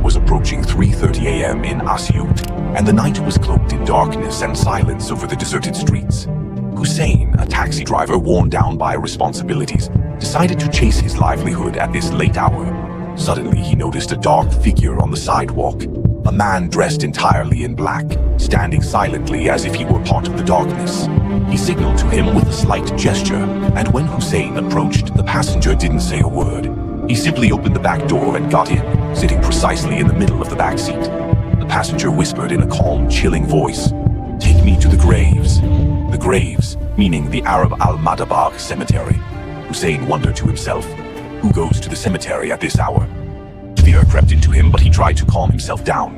time was approaching 3:30 a.m. in Asyut, and the night was cloaked in darkness and silence over the deserted streets. Hussein, a taxi driver worn down by responsibilities, decided to chase his livelihood at this late hour. Suddenly, he noticed a dark figure on the sidewalk, a man dressed entirely in black, standing silently as if he were part of the darkness. He signaled to him with a slight gesture, and when Hussein approached, the passenger didn't say a word. He simply opened the back door and got in, sitting precisely in the middle of the back seat. The passenger whispered in a calm, chilling voice, "Take me to the graves." The graves, meaning the Arab al-Madabagh cemetery. Hussein wondered to himself, who goes to the cemetery at this hour? Fear crept into him, but he tried to calm himself down.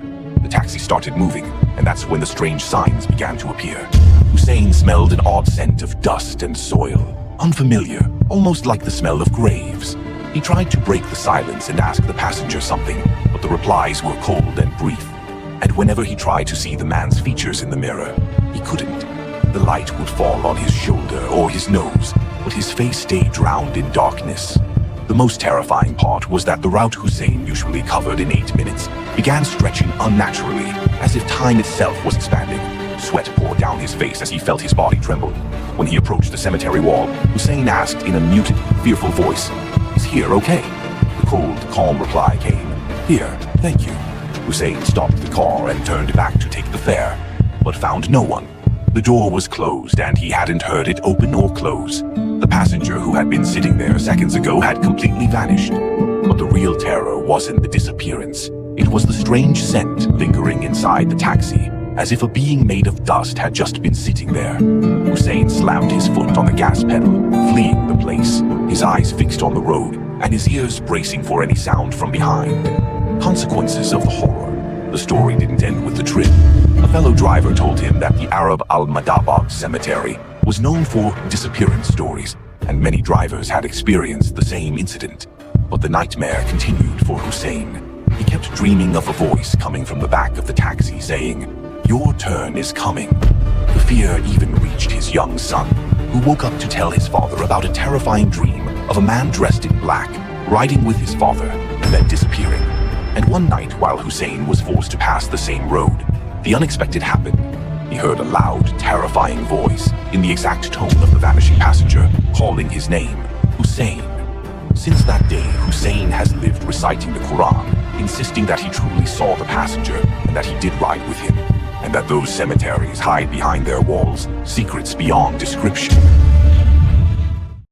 The taxi started moving, and that's when the strange signs began to appear. Hussein smelled an odd scent of dust and soil, unfamiliar, almost like the smell of graves. He tried to break the silence and ask the passenger something, but the replies were cold and brief. And whenever he tried to see the man's features in the mirror, he couldn't. The light would fall on his shoulder or his nose, but his face stayed drowned in darkness. The most terrifying part was that the route Hussein usually covered in 8 minutes began stretching unnaturally, as if time itself was expanding. Sweat poured down his face as he felt his body tremble. When he approached the cemetery wall, Hussein asked in a muted, fearful voice, "Is here okay?" The cold, calm reply came, "Here, thank you." Hussein stopped the car and turned back to take the fare, but found no one. The door was closed and he hadn't heard it open or close. The passenger who had been sitting there seconds ago had completely vanished. But the real terror wasn't the disappearance. It was the strange scent lingering inside the taxi, as if a being made of dust had just been sitting there. Hussein slammed his foot on the gas pedal, fleeing the place, his eyes fixed on the road and his ears bracing for any sound from behind. Consequences of the horror. The story didn't end with the trip. A fellow driver told him that the Arab al-Madabagh cemetery was known for disappearance stories, and many drivers had experienced the same incident. But the nightmare continued for Hussein. He kept dreaming of a voice coming from the back of the taxi saying, "Your turn is coming." The fear even reached his young son, who woke up to tell his father about a terrifying dream of a man dressed in black, riding with his father, and then disappearing. And one night, while Hussein was forced to pass the same road, the unexpected happened. He heard a loud, terrifying voice, in the exact tone of the vanishing passenger, calling his name, Hussein. Since that day, Hussein has lived reciting the Quran, insisting that he truly saw the passenger, and that he did ride with him, and that those cemeteries hide behind their walls secrets beyond description.